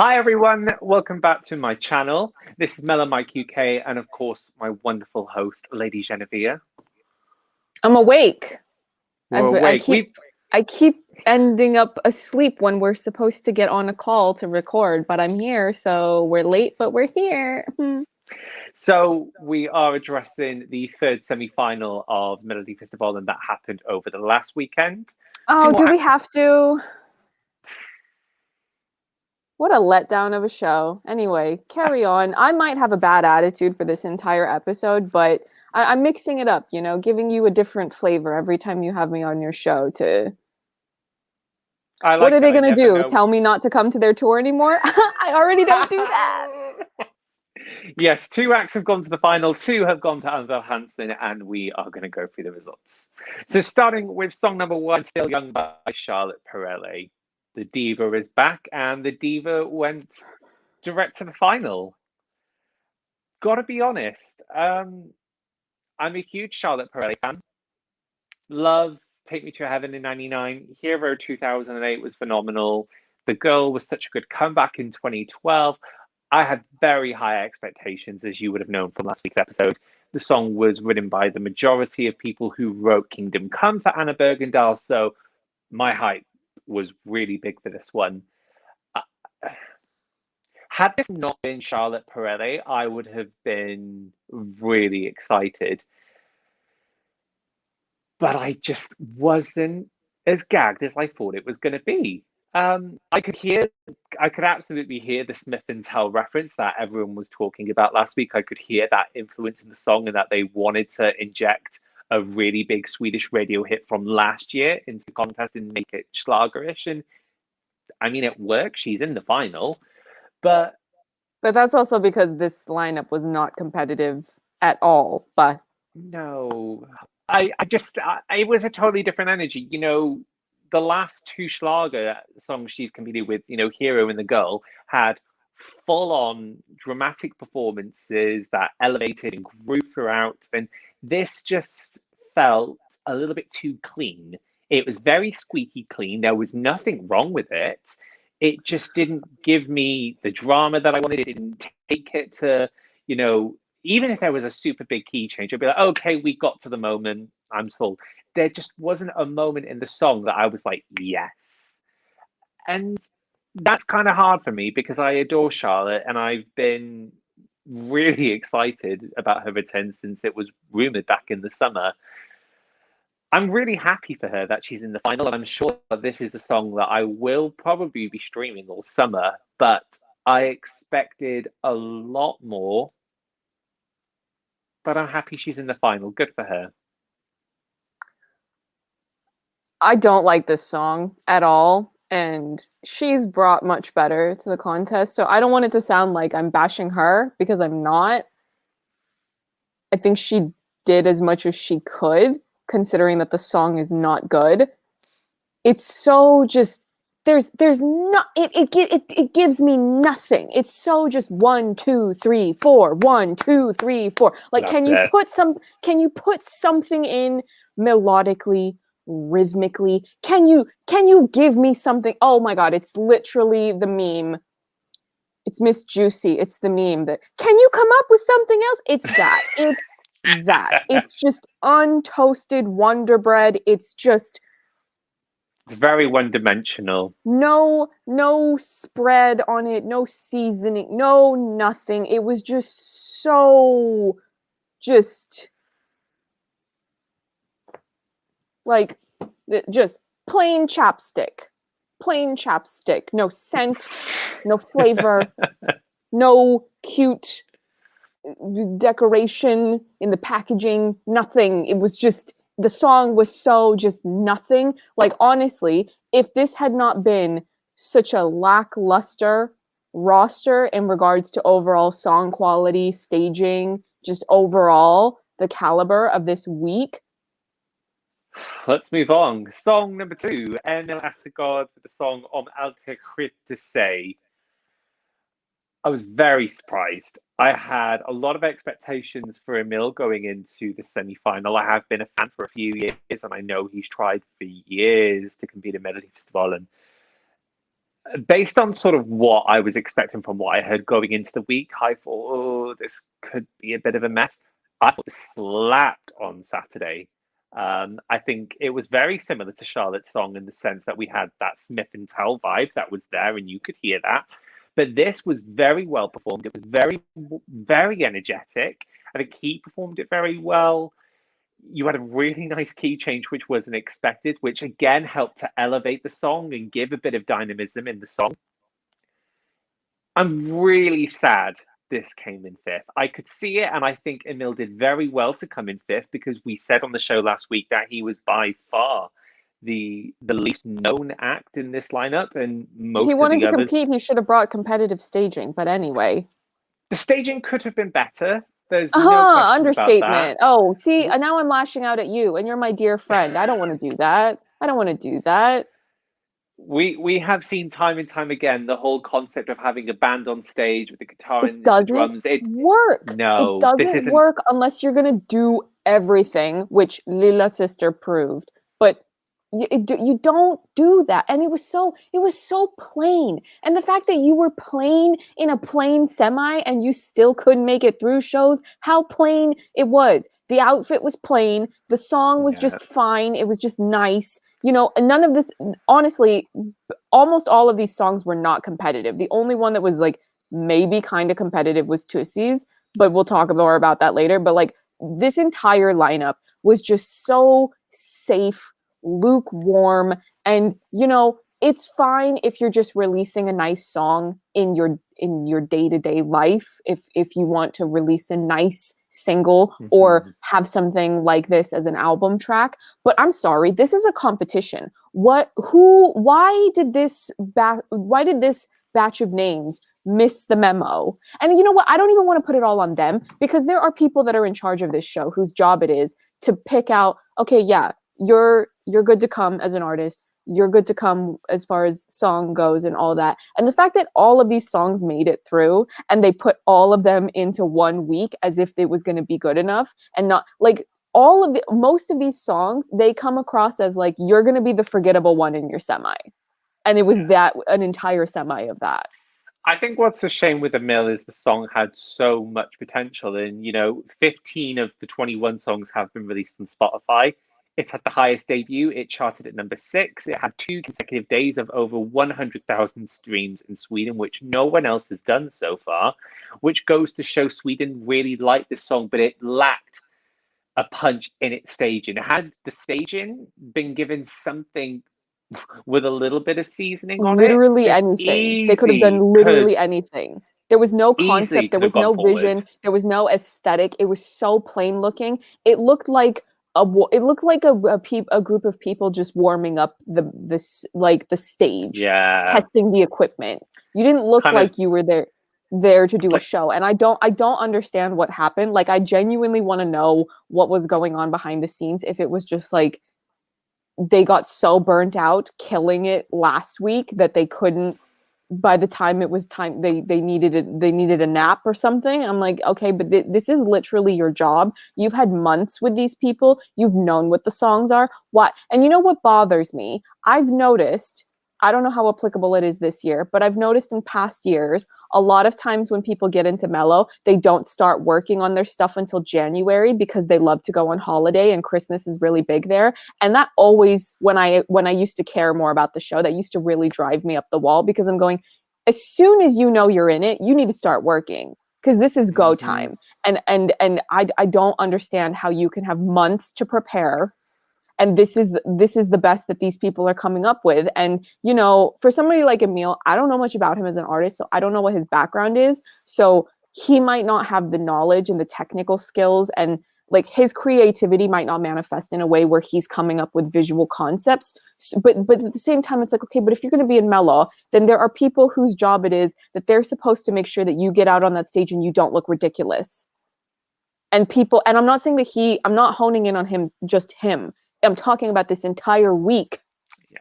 Hi everyone, welcome back to my channel. This is MelloMikeUK and of course my wonderful host, LadyJenevia. I'm awake. We're I awake. keep ending up asleep when we're supposed to get on a call to record, but I'm here, so we're late, but we're here. So we are addressing the third semi-final of Melodifestivalen that happened over the last weekend. Oh, do we have to? What a letdown of a show. Anyway, carry on. I might have a bad attitude for this entire episode, but I'm mixing it up, giving you a different flavor every time you have me on your show to... What are they going to do? Tell me not to come to their tour anymore? I already don't do that. Yes, 2 acts have gone to the final, 2 have gone to Andra Chansen, and we are going to go through the results. So starting with song number 1, Still Young by Charlotte Perrelli. The diva is back, and the diva went direct to the final. Gotta be honest, I'm a huge Charlotte Perrelli fan. Love Take Me to Heaven in 99. Hero 2008 was phenomenal. The Girl was such a good comeback in 2012. I had very high expectations, as you would have known from last week's episode. The song was written by the majority of people who wrote Kingdom Come for Anna Bergendahl, so my hype was really big for this one. Had this not been Charlotte Perrelli, I would have been really excited. But I just wasn't as gagged as I thought it was going to be. I could absolutely hear the Smith and Tell reference that everyone was talking about last week. I could hear that influence in the song and that they wanted to inject a really big Swedish radio hit from last year into the contest and make it schlagerish. And I mean, it worked. She's in the final, but that's also because this lineup was not competitive at all. But no, it was a totally different energy. The last 2 Schlager songs she's competed with, Hero and the Girl, had full-on dramatic performances that elevated and grew throughout. And this just felt a little bit too clean. It was very squeaky clean. There was nothing wrong with it. It just didn't give me the drama that I wanted. It didn't take it to, even if there was a super big key change, I'd be like, okay, we got to the moment. I'm sold. There just wasn't a moment in the song that I was like, yes. And that's kind of hard for me because I adore Charlotte and I've been really excited about her return since it was rumored back in the summer. I'm really happy for her that she's in the final, and I'm sure that this is a song that I will probably be streaming all summer, but I expected a lot more. But I'm happy she's in the final. Good for her. I don't like this song at all, and she's brought much better to the contest, so I don't want it to sound like I'm bashing her, because I'm not. I think she did as much as she could, considering that the song is not good. It's so just there's not it gives me nothing. It's so just 1 2 3 4 1 2 3 4. Like, can you put something in melodically, rhythmically? Can you give me something? Oh my god, it's literally the meme. It's Miss Juicy. It's the meme that, can you come up with something else? It's that. It's that. It's just untoasted Wonder Bread. It's very one-dimensional. No spread on it, no seasoning, no nothing. It was just so like just plain chapstick. Plain chapstick. No scent, no flavor, no cute decoration in the packaging, nothing. It was just, the song was so just nothing. Like, honestly, if this had not been such a lackluster roster in regards to overall song quality, staging, just overall the caliber of this week. Let's move on. Song number 2, Emil Assergard for the song Om Allt skit sig. I was very surprised. I had a lot of expectations for Emil going into the semi-final. I have been a fan for a few years, and I know he's tried for years to compete in Melodifestivalen. Based on sort of what I was expecting from what I heard going into the week, I thought, oh, this could be a bit of a mess. I thought it slapped on Saturday. I think it was very similar to Charlotte's song in the sense that we had that Smith and Tell vibe that was there, and you could hear that. But this was very well performed. It was very, very energetic. I think he performed it very well. You had a really nice key change, which wasn't expected, which again helped to elevate the song and give a bit of dynamism in the song. I'm really sad this came in fifth. I could see it, and I think Emil did very well to come in fifth because we said on the show last week that he was by far the least known act in this lineup, and most he of wanted the to others. compete. He should have brought competitive staging. But anyway, The staging could have been better. There's no question understatement. about that. Oh, see, now I'm lashing out at you, and you're my dear friend. I don't want to do that. I don't want to do that. We have seen time and time again the whole concept of having a band on stage with the guitar It and the doesn't drums. work. No, It this doesn't isn't. work unless you're gonna do everything, which Lila sister proved. But you don't do that, and it was so plain. And the fact that you were plain in a plain semi and you still couldn't make it through shows how plain it was. The outfit was plain. The song was just fine. It was just nice. You know, and none of this, honestly, almost all of these songs were not competitive. The only one that was like maybe kind of competitive was Tusse's, but we'll talk more about that later. But like this entire lineup was just so safe, lukewarm, and you know, it's fine if you're just releasing a nice song in your day-to-day life, if you want to release a nice single or have something like this as an album track. But I'm sorry, this is a competition. Why did this batch of names miss the memo? And you know what? I don't even want to put it all on them because there are people that are in charge of this show whose job it is to pick out, okay, yeah, you're good to come as an artist. You're good to come as far as song goes and all that. And the fact that all of these songs made it through and they put all of them into 1 week as if it was going to be good enough, and not like most of these songs, they come across as like you're going to be the forgettable one in your semi. And it was an entire semi of that. I think what's a shame with Emil is the song had so much potential, and 15 of the 21 songs have been released on Spotify. It's had the highest debut. It charted at number 6. It had 2 consecutive days of over 100,000 streams in Sweden, which no one else has done so far, which goes to show Sweden really liked this song, but it lacked a punch in its staging. Had the staging been given something with a little bit of seasoning on Literally it, anything. They could have done literally anything. There was no concept. There was no vision. There was no aesthetic. It was so plain looking. It looked like a group of people just warming up the stage, testing the equipment. You didn't look like you were there to do a show. And I don't understand what happened. Like, I genuinely want to know what was going on behind the scenes. If it was just like they got so burnt out killing it last week that they couldn't, by the time it was time, they needed a nap or something. I'm like, okay, but this is literally your job. You've had months with these people. You've known what the songs are. What? And you know what bothers me? I've noticed, I don't know how applicable it is this year, but I've noticed in past years, a lot of times when people get into Mello, they don't start working on their stuff until January because they love to go on holiday and Christmas is really big there. And that always, when I used to care more about the show, that used to really drive me up the wall because I'm going, as soon as you know you're in it, you need to start working because this is go time. And I don't understand how you can have months to prepare. And this is the best that these people are coming up with. And, you know, for somebody like Emil, I don't know much about him as an artist, so I don't know what his background is. So he might not have the knowledge and the technical skills, and like his creativity might not manifest in a way where he's coming up with visual concepts. But at the same time, it's like, okay, but if you're going to be in Mello, then there are people whose job it is that they're supposed to make sure that you get out on that stage and you don't look ridiculous. And I'm not saying that I'm not honing in on him, just him. I'm talking about this entire week. Yeah.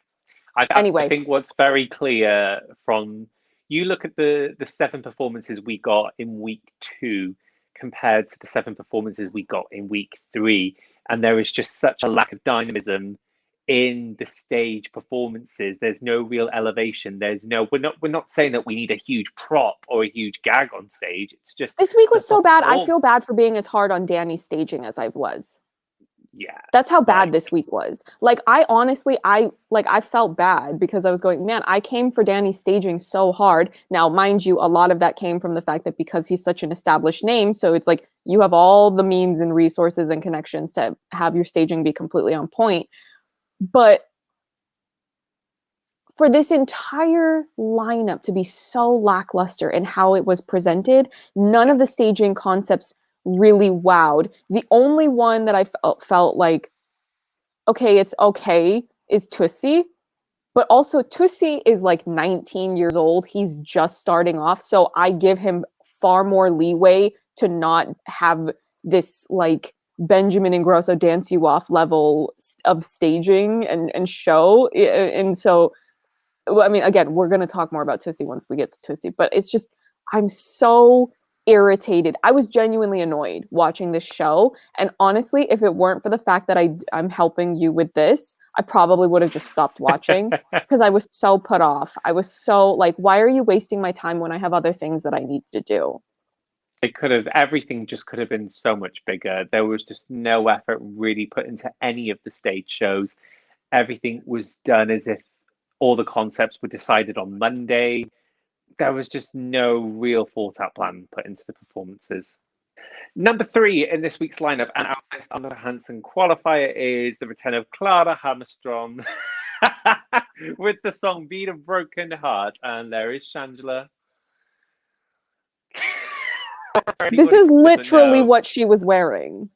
Anyway. I think what's very clear from, you look at the 7 performances we got in week 2 compared to the 7 performances we got in week 3, and there is just such a lack of dynamism in the stage performances. There's no real elevation. We're not saying that we need a huge prop or a huge gag on stage. It's just this week was so bad. I feel bad for being as hard on Danny's staging as I was. Yeah. That's how bad this week was. Like, I honestly, I felt bad because I was going, man, I came for Danny's staging so hard. Now, mind you, a lot of that came from the fact that because he's such an established name, so it's like you have all the means and resources and connections to have your staging be completely on point. But for this entire lineup to be so lackluster in how it was presented, none of the staging concepts really wowed. The only one that I felt like, okay, it's okay, is Tusse. But also, Tusse is like 19 years old. He's just starting off. So I give him far more leeway to not have this like Benjamin Ingrosso dance you off level of staging and show. And so, I mean, again, we're going to talk more about Tusse once we get to Tusse. But it's just, I'm so irritated. I was genuinely annoyed watching this show. And honestly, if it weren't for the fact that I'm helping you with this, I probably would have just stopped watching because I was so put off. I was so like, why are you wasting my time when I have other things that I need to do? Everything just could have been so much bigger. There was just no effort really put into any of the stage shows. Everything was done as if all the concepts were decided on Monday. There was just no real thought out plan put into the performances. Number 3 in this week's lineup and our first Andra Chansen qualifier is the return of Klara Hammarström with the song Beat a Broken Heart. And there is Shangela. This is literally what she was wearing.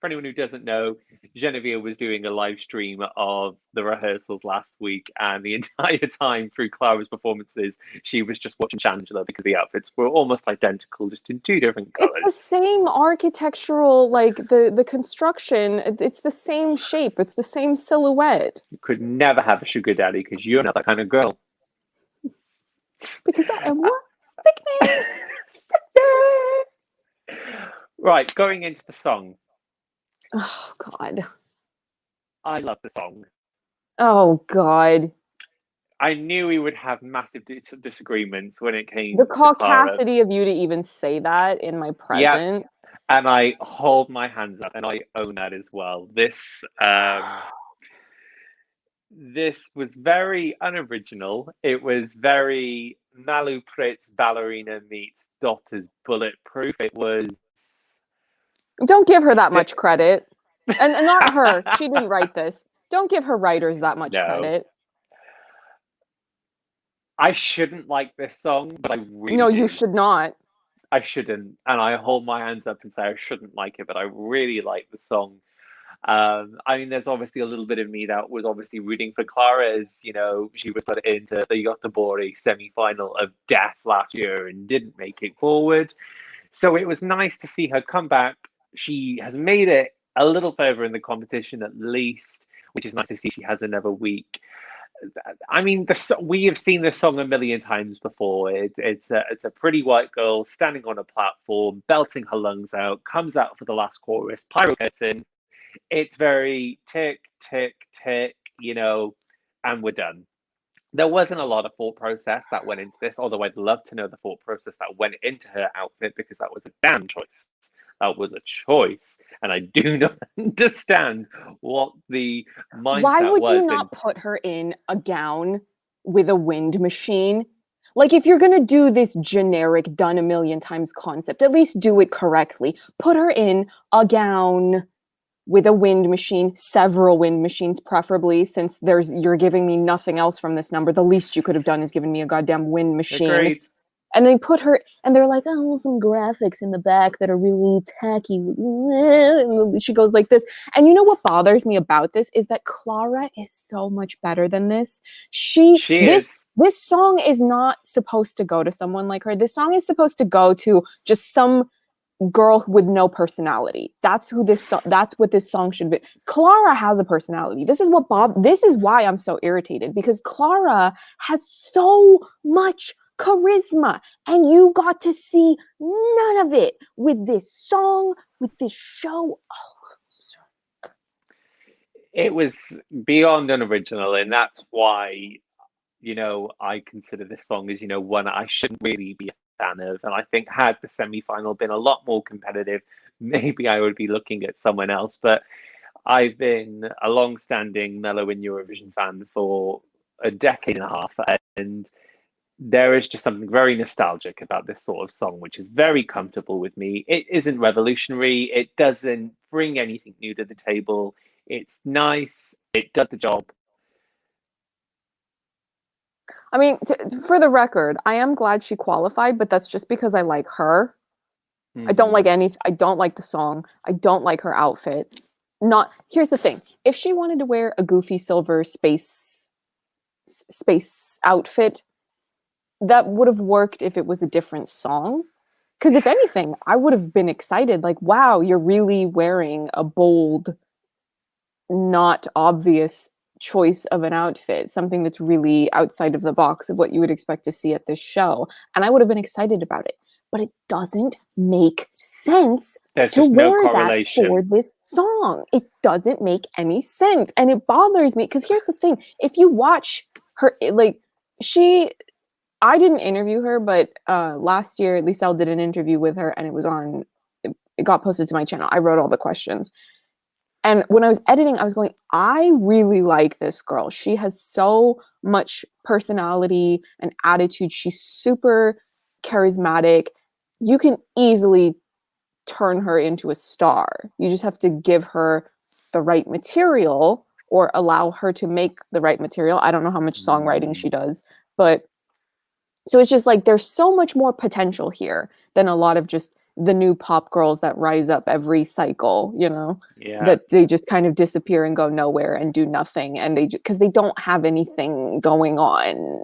For anyone who doesn't know, Genevia was doing a live stream of the rehearsals last week, and the entire time through Klara's performances, she was just watching Shangela because the outfits were almost identical, just in 2 different colors. It's the same architectural, like the construction. It's the same shape. It's the same silhouette. You could never have a sugar daddy because you're not that kind of girl. Because I am what? Sickening. Right, going into the song. Oh, God. I love the song. Oh, God. I knew we would have massive disagreements when it came the to Klara. caucasity of you to even say that in my presence. Yep. And I hold my hands up and I own that as well. This was very unoriginal. It was very Malu Pritz ballerina meets Dotter's Bulletproof. It was. Don't give her that much credit. And not her. She didn't write this. Don't give her writers that much credit. I shouldn't like this song, but I really No, do. you should not. I shouldn't. And I hold my hands up and say I shouldn't like it, but I really like the song. I mean, there's obviously a little bit of me that was obviously rooting for Klara as, you know, she was put into the Göteborg semi-final of death last year and didn't make it forward. So it was nice to see her come back. She has made it a little further in the competition at least, which is nice to see. She has another week. I mean, we have seen this song a million times before. It's a pretty white girl standing on a platform, belting her lungs out, comes out for the last chorus, pyro curtain. It's very tick, tick, tick, you know, and we're done. There wasn't a lot of thought process that went into this, although I'd love to know the thought process that went into her outfit because that was a damn choice. That was a choice. And I do not understand what the mindset was. Why would you not put her in a gown with a wind machine? Like, if you're going to do this generic done a million times concept, at least do it correctly. Put her in a gown with a wind machine, several wind machines preferably, since you're giving me nothing else from this number. The least you could have done is given me a goddamn wind machine. Agreed. And they put her, and they're like, oh, some graphics in the back that are really tacky. And she goes like this. And you know what bothers me about this is that Klara is so much better than this. This song is not supposed to go to someone like her. This song is supposed to go to just some girl with no personality. That's what this song should be. Klara has a personality. This is why I'm so irritated, because Klara has so much charisma, and you got to see none of it with this song, with this show. It was beyond unoriginal, and that's why, I consider this song as, one I shouldn't really be a fan of. And I think had the semi-final been a lot more competitive, maybe I would be looking at someone else. But I've been a long-standing Mellow in Eurovision fan for a decade and a half, and there is just something very nostalgic about this sort of song, which is very comfortable with me. It isn't revolutionary. It doesn't bring anything new to the table. It's nice. It does the job. I mean, for the record, I am glad she qualified, but that's just because I like her. I don't like I don't like the song. I don't like her outfit. Not Here's the thing. If she wanted to wear a goofy silver space outfit, that would have worked if it was a different song. Because if anything, I would have been excited. Like, wow, you're really wearing a bold, not obvious choice of an outfit, something that's really outside of the box of what you would expect to see at this show. And I would have been excited about it. But it doesn't make sense to wear that for this song. It doesn't make any sense. And it bothers me because here's the thing. If you watch her, like, I didn't interview her, but last year, Lisel did an interview with her and it got posted to my channel. I wrote all the questions. And when I was editing, I was going, I really like this girl. She has so much personality and attitude. She's super charismatic. You can easily turn her into a star. You just have to give her the right material or allow her to make the right material. I don't know how much songwriting she does, but so it's just like there's so much more potential here than a lot of just the new pop girls that rise up every cycle, that they just kind of disappear and go nowhere and do nothing. And because they don't have anything going on.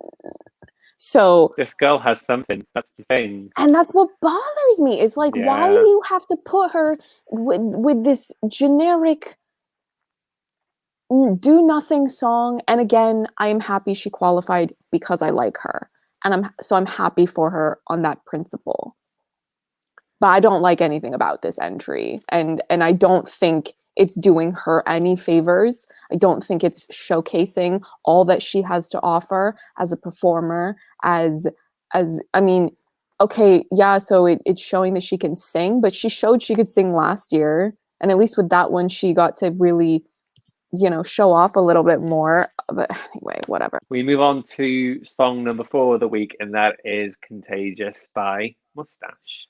So this girl has something. That's the thing. And that's what bothers me. Is like, why do you have to put her with this generic do nothing song? And again, I am happy she qualified because I like her. And I'm happy for her on that principle. But I don't like anything about this entry. And I don't think it's doing her any favors. I don't think it's showcasing all that she has to offer as a performer, I mean, okay, yeah, so it's showing that she can sing, but she showed she could sing last year. And at least with that one, she got to really, show off a little bit more. But anyway, whatever. We move on to song number 4 of the week, and that is Contagious by Mustasch.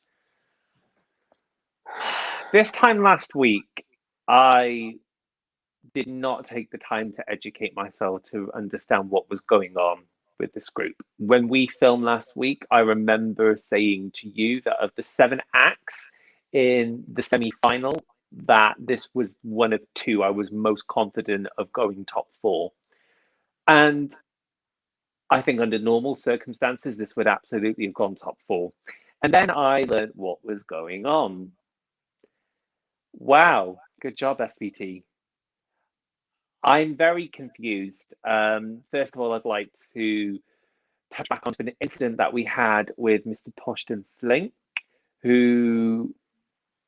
This time last week, I did not take the time to educate myself to understand what was going on with this group. When we filmed last week, I remember saying to you that of the 7 acts in the semi-final, that this was one of 2 I was most confident of going top 4. And I think under normal circumstances, this would absolutely have gone top 4. And then I learned what was going on. Wow, good job, SVT. I'm very confused. First of all, I'd like to touch back onto an incident that we had with Mr. Torsten Flink, who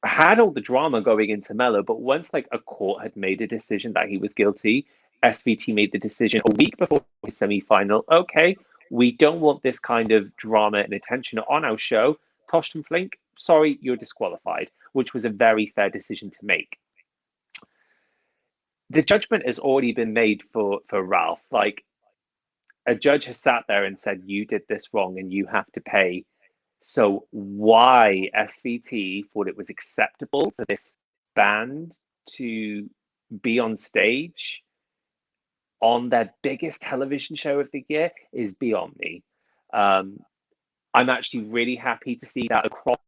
had all the drama going into Mello, but once like a court had made a decision that he was guilty, SVT made the decision a week before his semi-final. Okay, we don't want this kind of drama and attention on our show. Torsten Flink, sorry, you're disqualified, which was a very fair decision to make. The judgment has already been made for Ralph. Like, a judge has sat there and said, you did this wrong and you have to pay. So why SVT thought it was acceptable for this band to be on stage on their biggest television show of the year is beyond me. I'm actually really happy to see that across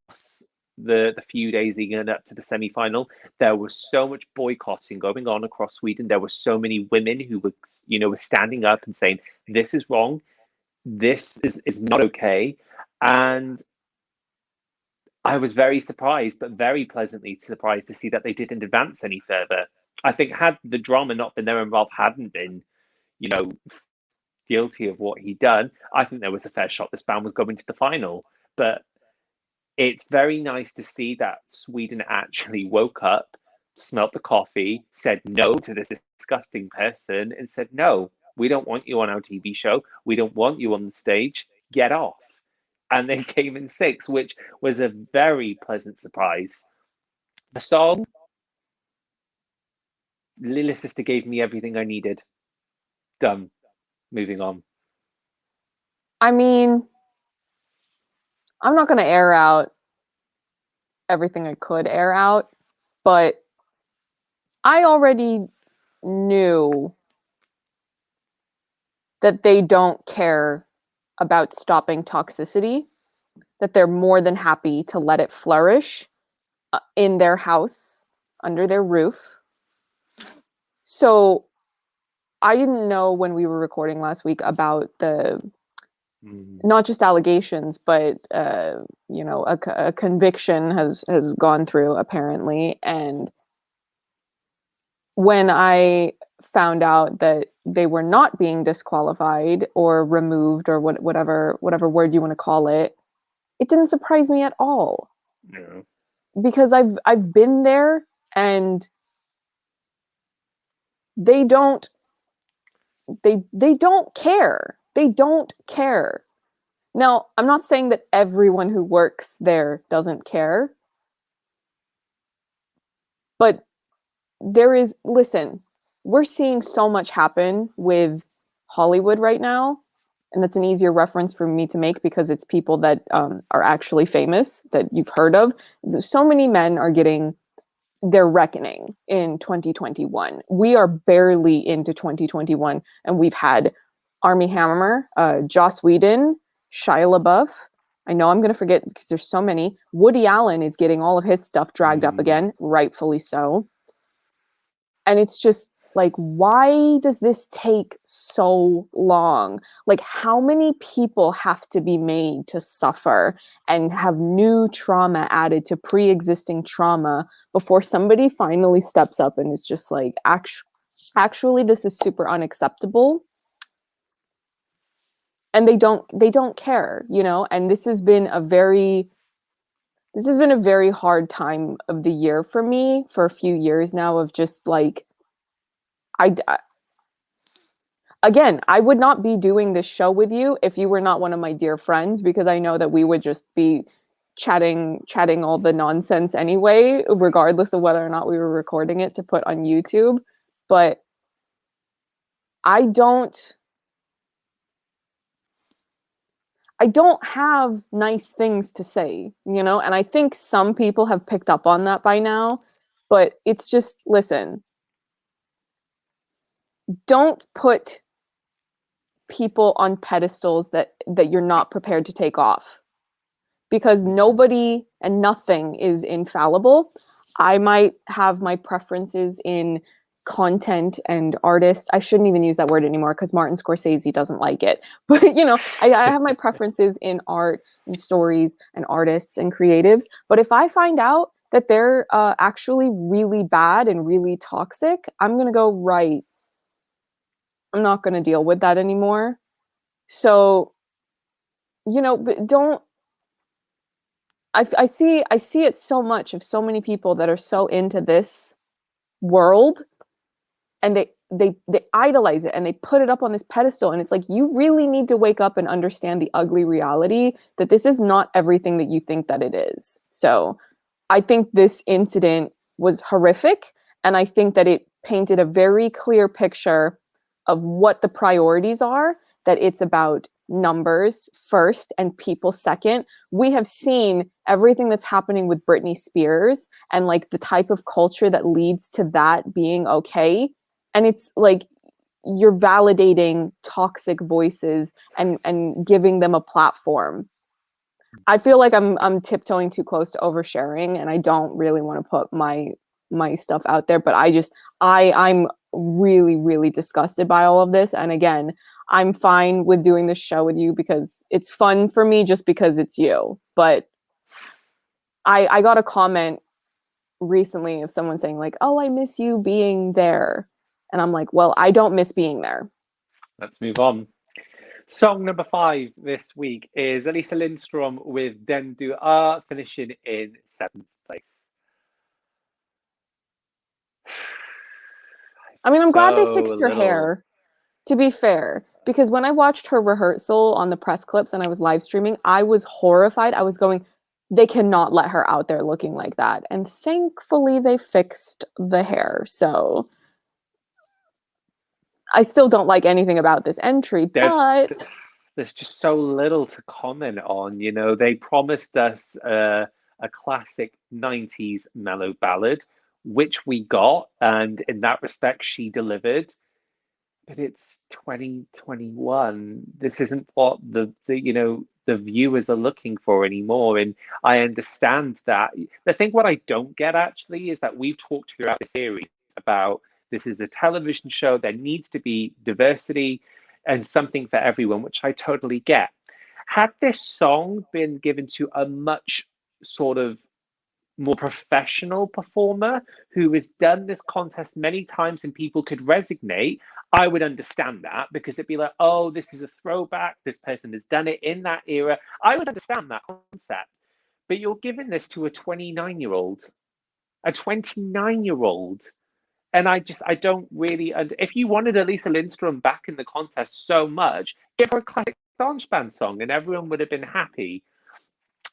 the few days leading up to the semi-final, there was so much boycotting going on across Sweden. There were so many women who were, were standing up and saying, this is wrong. This is not okay. And I was very surprised, but very pleasantly surprised to see that they didn't advance any further. I think had the drama not been there and Ralph hadn't been, guilty of what he'd done, I think there was a fair shot this band was going to the final. But it's very nice to see that Sweden actually woke up, smelt the coffee, said no to this disgusting person, and said, no, we don't want you on our TV show. We don't want you on the stage. Get off. And they came in sixth, which was a very pleasant surprise. The song, Little Sister gave me everything I needed. Done. Moving on. I mean, I'm not going to air out everything I could air out, but I already knew that they don't care about stopping toxicity, that they're more than happy to let it flourish in their house, under their roof. So I didn't know when we were recording last week about the not just allegations, but a conviction has gone through apparently. And when I found out that they were not being disqualified or removed or whatever word you want to call it, it didn't surprise me at all. No. Because I've been there, and they don't care. They don't care. Now, I'm not saying that everyone who works there doesn't care. But listen, we're seeing so much happen with Hollywood right now. And that's an easier reference for me to make because it's people that are actually famous that you've heard of. So many men are getting their reckoning in 2021. We are barely into 2021, and we've had Armie Hammer, Joss Whedon, Shia LaBeouf. I know I'm going to forget because there's so many. Woody Allen is getting all of his stuff dragged up again, rightfully so. And it's just like, why does this take so long? Like, how many people have to be made to suffer and have new trauma added to pre-existing trauma before somebody finally steps up and is just like, actually, this is super unacceptable? And they don't care, and this has been a very hard time of the year for me for a few years now of just like, again, I would not be doing this show with you if you were not one of my dear friends, because I know that we would just be chatting all the nonsense anyway, regardless of whether or not we were recording it to put on YouTube. But I don't have nice things to say, and I think some people have picked up on that by now, but it's just, listen, don't put people on pedestals that you're not prepared to take off, because nobody and nothing is infallible. I might have my preferences in content and artists. I shouldn't even use that word anymore because Martin Scorsese doesn't like it. But, I have my preferences in art and stories and artists and creatives. But if I find out that they're actually really bad and really toxic, I'm going to go, right, I'm not going to deal with that anymore. So, but don't, I see it so much of so many people that are so into this world, and they idolize it and they put it up on this pedestal, and it's like, you really need to wake up and understand the ugly reality that this is not everything that you think that it is. So I think this incident was horrific, and I think that it painted a very clear picture of what the priorities are, that it's about numbers first and people second. We have seen everything that's happening with Britney Spears and like the type of culture that leads to that being okay. And it's like, you're validating toxic voices and giving them a platform. I feel like I'm tiptoeing too close to oversharing, and I don't really want to put my stuff out there, but I'm really, really disgusted by all of this. And again, I'm fine with doing this show with you because it's fun for me just because it's you. But I got a comment recently of someone saying like, oh, I miss you being there. And I'm like, well, I don't miss being there. Let's move on. Song number 5 this week is Elisa Lindström with Den du är, finishing in 7th place. I mean, I'm glad they So fixed her little. hair, to be fair, because when I watched her rehearsal on the press clips and I was live streaming, I was horrified. I was going, they cannot let her out there looking like that. And thankfully they fixed the hair. So I still don't like anything about this entry, There's but there's just so little to comment on. You know, they promised us a classic 90s mellow ballad, which we got, and in that respect, she delivered. But it's 2021. This isn't what the viewers are looking for anymore. And I understand that. I think what I don't get actually is that we've talked throughout the series about this is a television show. There needs to be diversity and something for everyone, which I totally get. Had this song been given to a much sort of more professional performer who has done this contest many times and people could resonate, I would understand that because it'd be like, oh, this is a throwback. This person has done it in that era. I would understand that concept. But you're giving this to a 29-year-old, a 29-year-old. And I don't really, if you wanted Elisa Lindström back in the contest so much, give her a classic dance band song and everyone would have been happy.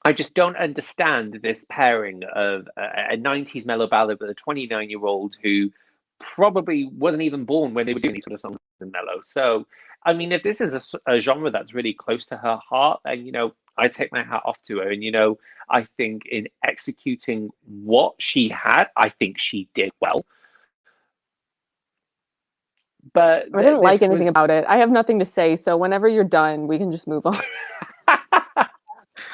I just don't understand this pairing of a 90s mellow ballad with a 29-year-old who probably wasn't even born when they were doing these sort of songs in mellow. So, I mean, if this is a genre that's really close to her heart, then, I take my hat off to her. And, I think in executing what she had, I think she did well. But I didn't like anything was... about it. I have nothing to say. So whenever you're done, we can just move on.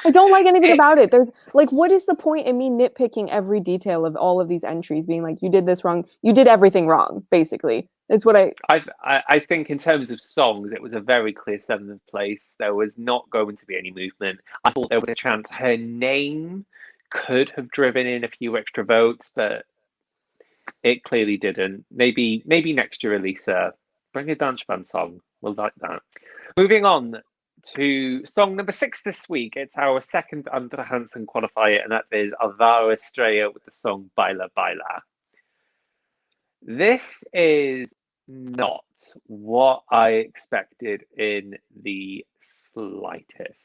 I don't like anything about it. There's like, what is the point in me nitpicking every detail of all of these entries, being like, you did this wrong, you did everything wrong, basically. It's what I think in terms of songs, it was a very clear seventh place. There was not going to be any movement. I thought there was a chance her name could have driven in a few extra votes, but it clearly didn't. Maybe next year, Elisa, bring a dance band song. We'll like that. Moving on to song number 6 this week. It's our second Andra Chansen qualifier, and that is Alvaro Estrella with the song Baila Baila. This is not what I expected in the slightest.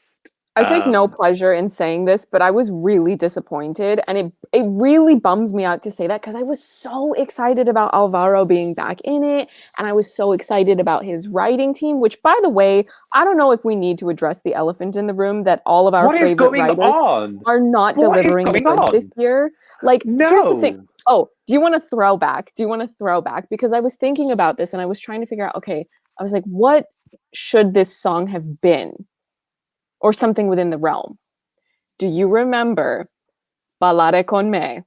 I take no pleasure in saying this, but I was really disappointed, and it really bums me out to say that because I was so excited about Alvaro being back in it, and I was so excited about his writing team, which, by the way, I don't know if we need to address the elephant in the room that all of our favorite writers are not delivering this year. Like, here's the thing. Oh, do you want to throw back? Because I was thinking about this, and I was trying to figure out, okay, I was like, what should this song have been? Or something within the realm. Do you remember Ballare con me?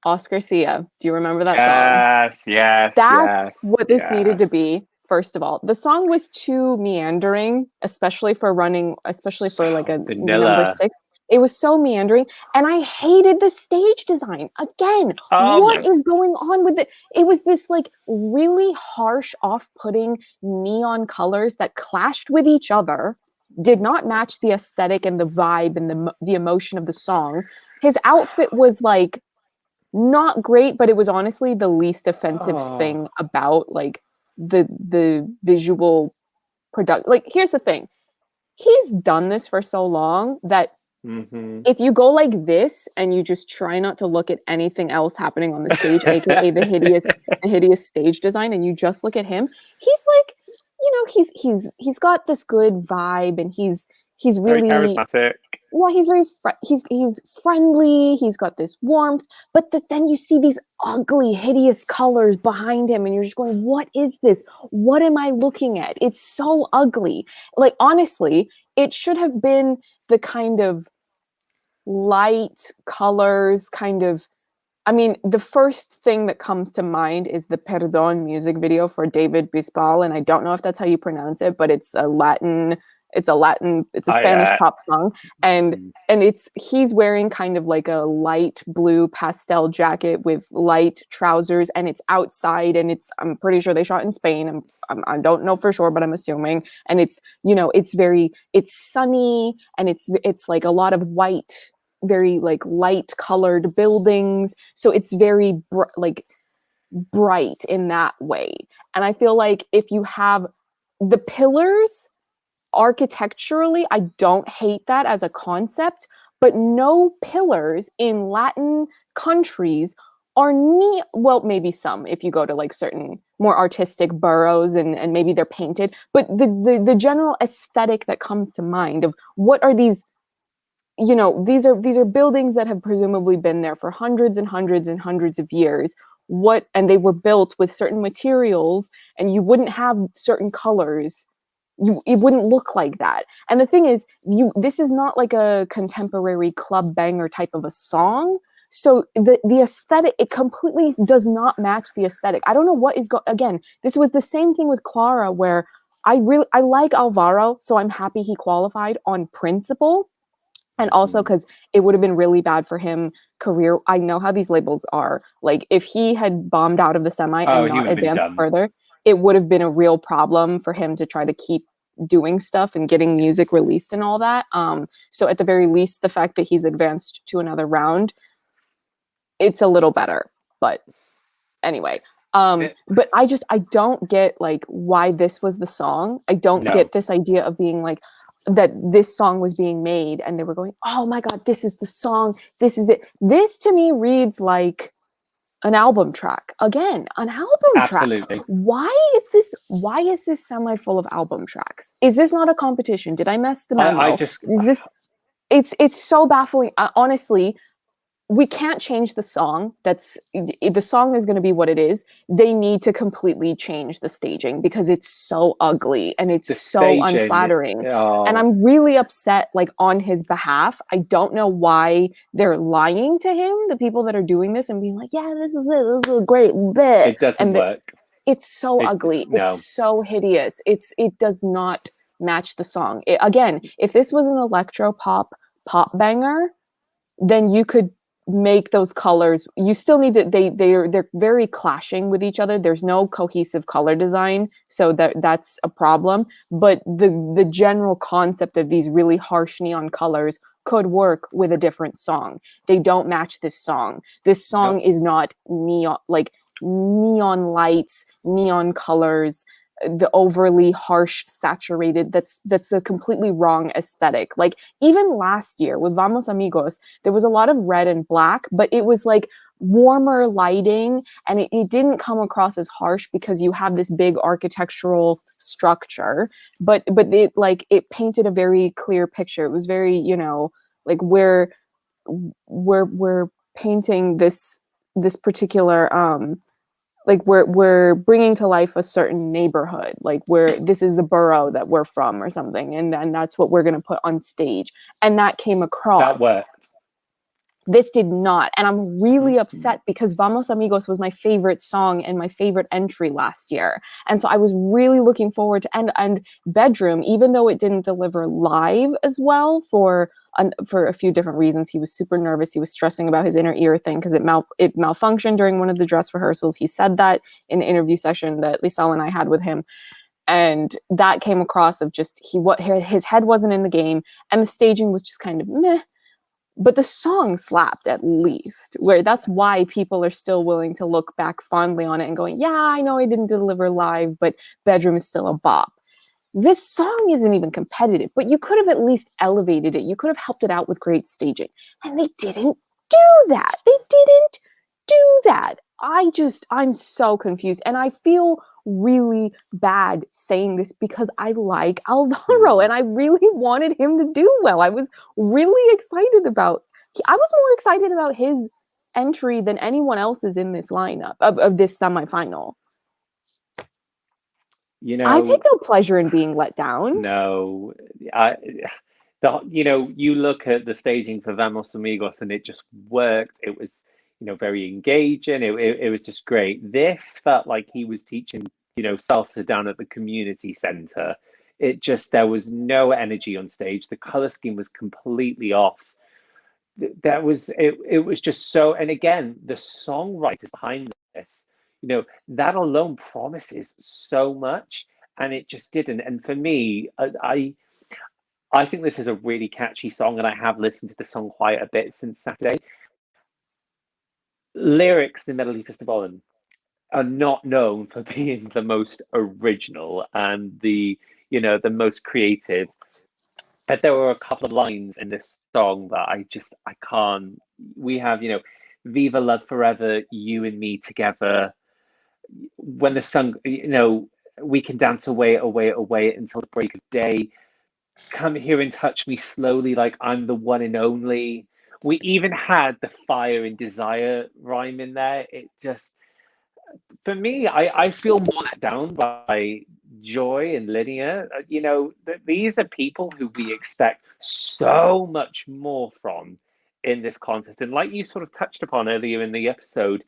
Oscar Sia. Do you remember that song? Yes. That's what this needed to be. First of all, the song was too meandering, especially for like a number 6. It was so meandering, and I hated the stage design. Again, what is going on with it? It was this like really harsh, off-putting neon colors that clashed with each other. Did not match the aesthetic and the vibe and the emotion of the song. His outfit was like not great, but it was honestly the least offensive thing about like the visual product. Like, here's the thing. He's done this for so long that if you go like this and you just try not to look at anything else happening on the stage, aka the hideous stage design, and you just look at him, he's like, he's got this good vibe, and he's really very charismatic. Yeah, he's very he's friendly. He's got this warmth, but then you see these ugly, hideous colors behind him, and you're just going, "What is this? What am I looking at? It's so ugly." Like, honestly, it should have been the kind of light colors, kind of. I mean, the first thing that comes to mind is the Perdón music video for David Bisbal, and I don't know if that's how you pronounce it, but it's a Spanish pop song, and he's wearing kind of like a light blue pastel jacket with light trousers, and it's outside, and I'm pretty sure they shot in Spain. I don't know for sure, but I'm assuming, and it's sunny, and it's like a lot of white, very like light colored buildings, so it's very like bright in that way. And I feel like if you have the pillars architecturally, I don't hate that as a concept, but no pillars in Latin countries are neat. Well, maybe some if you go to like certain more artistic boroughs and maybe they're painted, but the general aesthetic that comes to mind of what are these, you know, these are buildings that have presumably been there for hundreds and hundreds and hundreds of years. What, and they were built with certain materials, and you wouldn't have certain colors. It wouldn't look like that. And the thing is, this is not like a contemporary club banger type of a song. So the aesthetic, it completely does not match the aesthetic. I don't know what is again, this was the same thing with Klara, where I like Alvaro, so I'm happy he qualified on principle. And also because it would have been really bad for him career. I know how these labels are. Like if he had bombed out of the semi and not advanced further, it would have been a real problem for him to try to keep doing stuff and getting music released and all that. So at the very least, the fact that he's advanced to another round, it's a little better. But anyway, but I don't get like why this was the song. I don't get this idea of being like, that this song was being made and they were going, oh my God, this is the song. This is it. This to me reads like an album track. Again, an album track. Why is this semi full of album tracks? Is this not a competition? Did I mess the memo? It's so baffling. Honestly, we can't change the song. The song is going to be what it is. They need to completely change the staging because it's so ugly and it's so unflattering. And I'm really upset, like, on his behalf. I don't know why they're lying to him, the people that are doing this, and being like, yeah, this is a great bit. It doesn't work. It's so ugly. It's so hideous. It does not match the song. Again, if this was an electro pop banger, then you could make those colors. You still need to, they're very clashing with each other. There's no cohesive color design, so that's a problem. But the general concept of these really harsh neon colors could work with a different song. They don't match this song. This song is not neon, like neon lights, neon colors, the overly harsh, saturated, that's a completely wrong aesthetic. Like even last year with Vamos Amigos, there was a lot of red and black, but it was like warmer lighting and it didn't come across as harsh because you have this big architectural structure, but it painted a very clear picture. It was very, you know, like we're painting this particular like we're bringing to life a certain neighborhood, like this is the borough that we're from or something, and then that's what we're going to put on stage, and that came across. That worked. This did not, and I'm really upset because Vamos Amigos was my favorite song and my favorite entry last year, and so I was really looking forward to and Bedroom, even though it didn't deliver live as well for a few different reasons. He was super nervous. He was stressing about his inner ear thing because it malfunctioned during one of the dress rehearsals. He said that in the interview session that Lisa and I had with him. And that came across of just his head wasn't in the game and the staging was just kind of meh. But the song slapped at least, where that's why people are still willing to look back fondly on it and going, yeah, I know I didn't deliver live, but Bedroom is still a bop. This song isn't even competitive, but you could have at least elevated it. You could have helped it out with great staging. And they didn't do that. I'm so confused. And I feel really bad saying this because I like Alvaro and I really wanted him to do well. I was really excited about more excited about his entry than anyone else's in this lineup of this semifinal. You know, I take no pleasure in being let down. No, you look at the staging for Vamos Amigos and it just worked. It was, very engaging. It was just great. This felt like he was teaching, salsa down at the community center. There was no energy on stage. The color scheme was completely off. It was just so, and again, the songwriters behind this, that alone promises so much, and it just didn't. And for me, I think this is a really catchy song, and I have listened to the song quite a bit since Saturday. Lyrics in Melodifestivalen. are not known for being the most original and the most creative. But there were a couple of lines in this song that I can't. We have, Viva Love Forever, you and me together. When the sun, we can dance away, away, away until the break of day. Come here and touch me slowly like I'm the one and only. We even had the fire and desire rhyme in there. It just, for me, I feel more let down by Joy and Lydia. These are people who we expect so much more from in this contest. And like you sort of touched upon earlier in the episode,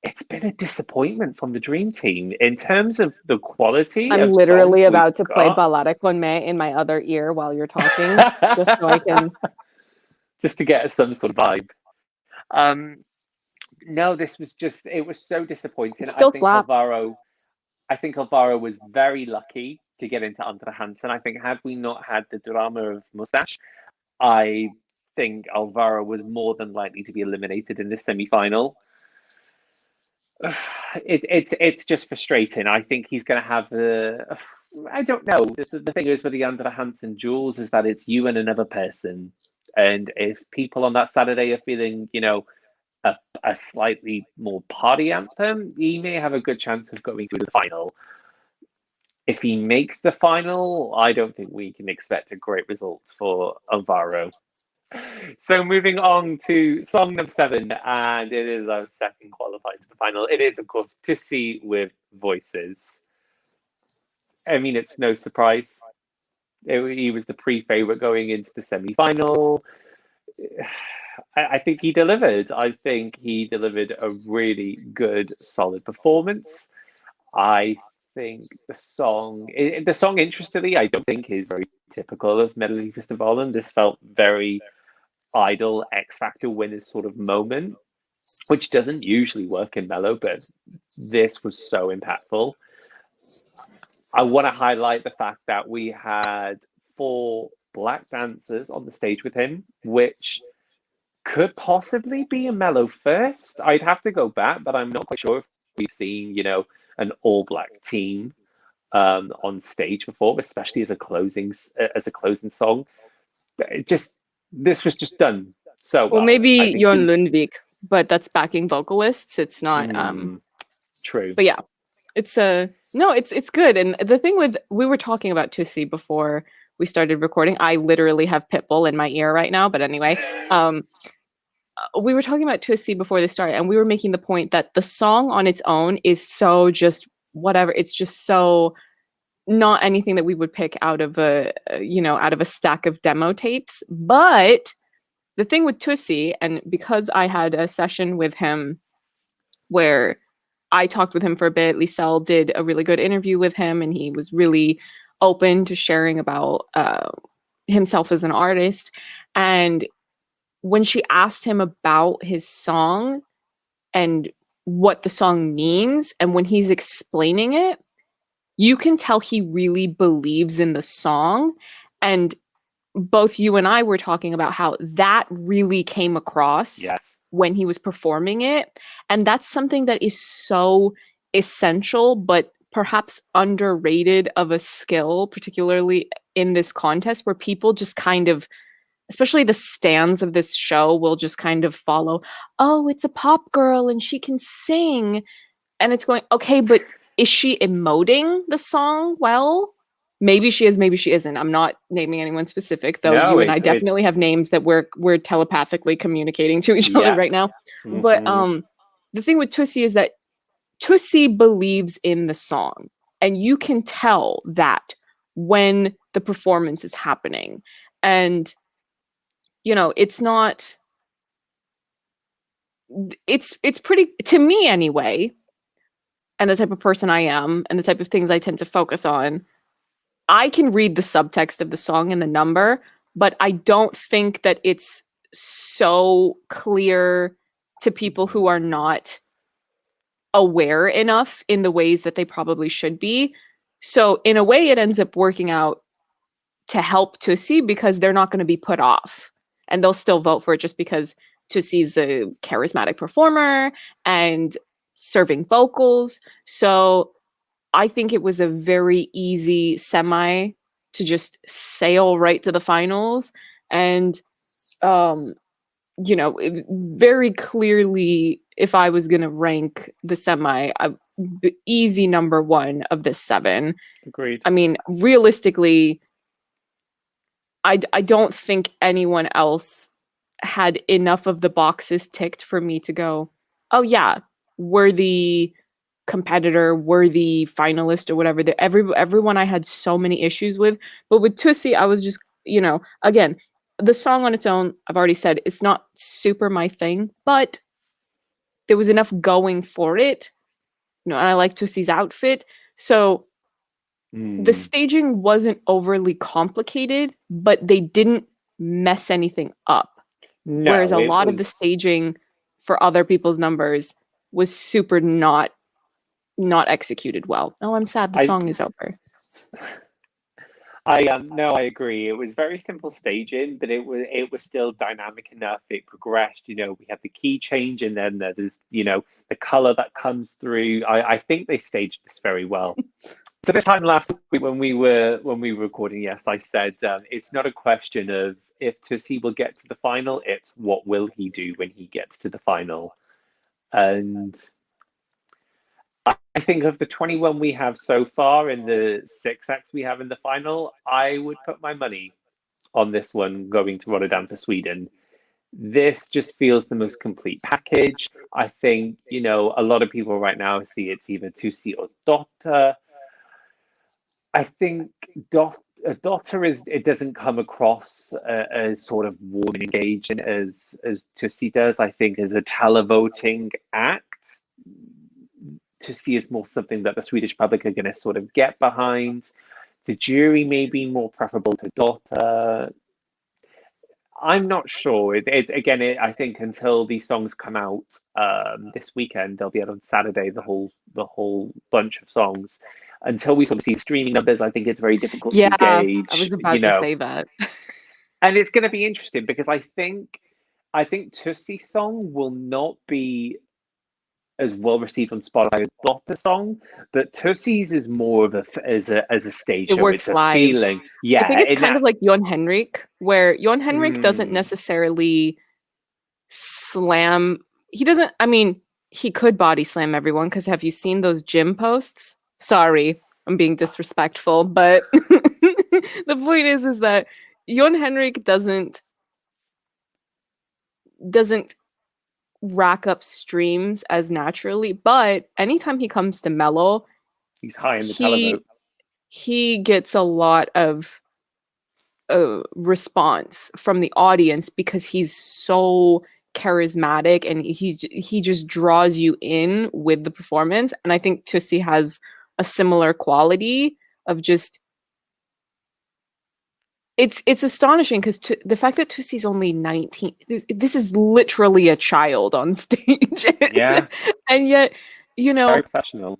it's been a disappointment from the Dream Team in terms of the quality I'm of literally songs about to we've play got. Ballada con me in my other ear while you're talking, just so I can. Just to get some sort of vibe. Um, no, this was just, it was so disappointing. It still slaps. I think Alvaro was very lucky to get into Andra Chansen. I think had we not had the drama of Mustasch, I think Alvaro was more than likely to be eliminated in this semi-final. It's just frustrating. I think he's going to have the. I don't know. The thing is with the Andra Hansen duels is that it's you and another person, and if people on that Saturday are feeling, a slightly more party anthem, he may have a good chance of going through the final. If he makes the final, I don't think we can expect a great result for Alvaro. So moving on to song number 7, and it is our second qualified to the final. It is, of course, Tusse with Voices. I mean, it's no surprise. He was the pre-favorite going into the semi-final. I think he delivered. I think he delivered a really good, solid performance. I think the song, interestingly, I don't think is very typical of Melodifestivalen. This felt very Idol X Factor winners sort of moment, which doesn't usually work in Mello, but this was so impactful. I want to highlight the fact that we had 4 black dancers on the stage with him, which could possibly be a Mello first. I'd have to go back, but I'm not quite sure if we've seen, an all black team on stage before, especially as a closing song. This was just done so well. Well, maybe I think Jon Lundvik, but that's backing vocalists. It's not. True. But yeah, it's no, it's good. And the thing we were talking about Tusse before we started recording. I literally have Pitbull in my ear right now. But anyway, we were talking about Tusse before this started, and we were making the point that the song on its own is so just whatever. It's just so not anything that we would pick out of a stack of demo tapes. But the thing with Tusse, and because I had a session with him where I talked with him for a bit, Lisel did a really good interview with him, and he was really open to sharing about himself as an artist. And when she asked him about his song and what the song means, and when he's explaining it, you can tell he really believes in the song. And both you and I were talking about how that really came across when he was performing it. And that's something that is so essential, but perhaps underrated of a skill, particularly in this contest, where people just kind of, especially the stands of this show, will just kind of follow, oh, it's a pop girl and she can sing. And it's going, okay, but is she emoting the song well? Maybe she is, maybe she isn't. I'm not naming anyone specific, though. No, you and I definitely have names that we're telepathically communicating to each other right now. Mm-hmm. But the thing with Tusse is that Tusse believes in the song, and you can tell that when the performance is happening. And it's not. It's pretty, to me anyway, and the type of person I am, and the type of things I tend to focus on. I can read the subtext of the song and the number, but I don't think that it's so clear to people who are not aware enough in the ways that they probably should be. So in a way, it ends up working out to help Tusse, because they're not going to be put off, and they'll still vote for it just because Tusse's a charismatic performer, and serving vocals. So I think it was a very easy semi to just sail right to the finals. And, very clearly, if I was going to rank the semi, the easy number one of this 7. Agreed. I mean, realistically, I don't think anyone else had enough of the boxes ticked for me to go, oh yeah, worthy competitor, worthy finalist, or whatever. Everyone I had so many issues with. But with Tusse, I was just, again, the song on its own, I've already said, it's not super my thing, but there was enough going for it. And I like Tusse's outfit. So the staging wasn't overly complicated, but they didn't mess anything up. No, whereas a lot of the staging for other people's numbers was super not executed well. Oh, I'm sad the song is over. No, I agree. It was very simple staging, but it was still dynamic enough. It progressed. We had the key change, and then there's the color that comes through. I think they staged this very well. So this time last week when we were recording, yes, I said it's not a question of if Tusse will get to the final, it's what will he do when he gets to the final. And I think of the 21 we have so far and the 6 acts we have in the final, I would put my money on this one going to Rotterdam for Sweden. This just feels the most complete package. I think, a lot of people right now see it's either Tusse or Dotter. I think Dotter it doesn't come across as sort of warm and engaging as Tusse does. I think as a televoting act, Tusse is more something that the Swedish public are going to sort of get behind. The jury may be more preferable to Dotter. I'm not sure. I think until these songs come out this weekend, they'll be out on Saturday. The whole bunch of songs. Until we sort of see streaming numbers, I think it's very difficult to gauge. I was about to say that. And it's going to be interesting because I think Tusse's song will not be as well received on Spotify as Dotter's song, but Tusse's is more of as a stage show. It works live. Feeling. Yeah, I think it's kind of like Jon Henrik, where Jon Henrik doesn't necessarily slam. He doesn't. I mean, he could body slam everyone because have you seen those gym posts? Sorry, I'm being disrespectful, but the point is that Jon Henrik doesn't rack up streams as naturally, but anytime he comes to Mello, he's high in the televote. He gets a lot of response from the audience because he's so charismatic and he just draws you in with the performance. And I think Tusse has a similar quality of just it's astonishing because the fact that Tusse's only 19, this is literally a child on stage. Yeah. And yet, very professional.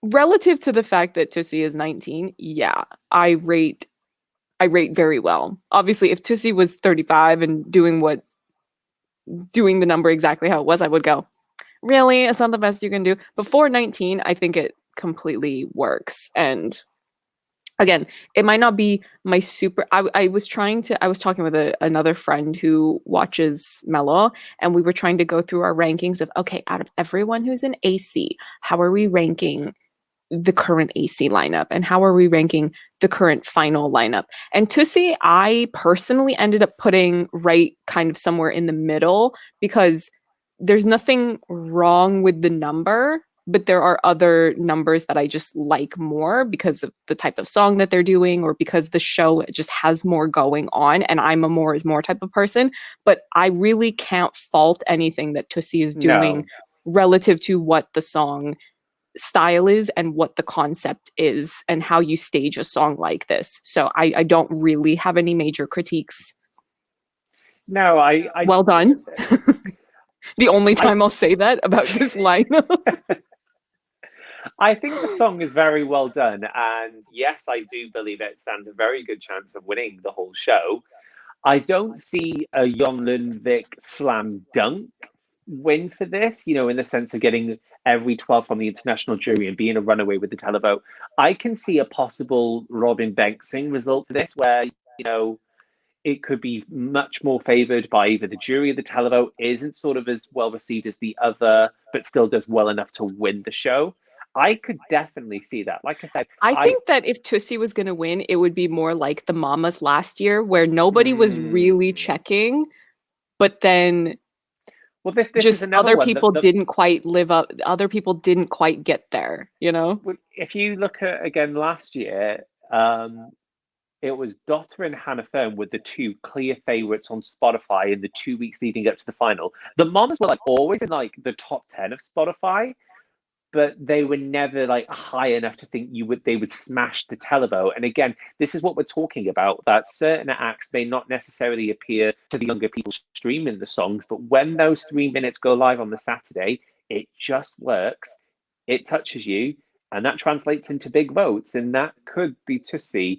Relative to the fact that Tusse is 19, yeah, I rate very well. Obviously, if Tusse was 35 and doing the number exactly how it was, I would go, really? It's not the best you can do. Before 19, I think it completely works. And again, it might not be my super. I was talking with another friend who watches Mello, and we were trying to go through our rankings of, okay, out of everyone who's in AC, how are we ranking the current AC lineup, and how are we ranking the current final lineup? And Tusse, I personally ended up putting right kind of somewhere in the middle because there's nothing wrong with the number. But there are other numbers that I just like more because of the type of song that they're doing or because the show just has more going on and I'm a more is more type of person. But I really can't fault anything that Tusse is doing relative to what the song style is and what the concept is and how you stage a song like this. So I don't really have any major critiques. No, I well done. The only time I'll say that about this lineup. I think the song is very well done, and yes, I do believe it stands a very good chance of winning the whole show. I don't see a Jon Lundvik slam dunk win for this, you know, in the sense of getting every 12 from the international jury and being a runaway with the televote. I can see a possible Robin Banksing result for this, where, you know, it could be much more favoured by either the jury or the televote isn't sort of as well received as the other, but still does well enough to win the show. I could definitely see that. Like I said, I think that if Tusse was going to win, it would be more like the Mamas last year, where nobody was really checking, but then well, this is just another other one people that didn't quite live up. Other people didn't quite get there, you know? if you look at again last year, it was Dotter and Hannah Fern were the two clear favourites on Spotify in the 2 weeks leading up to the final. The Mamas were like always in like the top 10 of Spotify, but they were never like high enough to think they would smash the televote. And again, this is what we're talking about, that certain acts may not necessarily appear to the younger people streaming the songs, but when those 3 minutes go live on the Saturday, it just works. It touches you, and that translates into big votes, and that could be Tusse.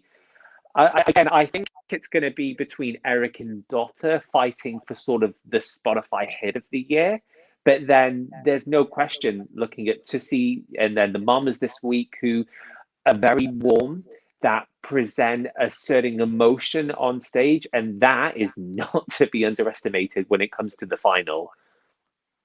I think it's going to be between Eric and Dotter fighting for sort of the Spotify hit of the year. But then there's no question looking at Tusse and then the Mamas this week, who are very warm, that present a certain emotion on stage. And that is not to be underestimated when it comes to the final.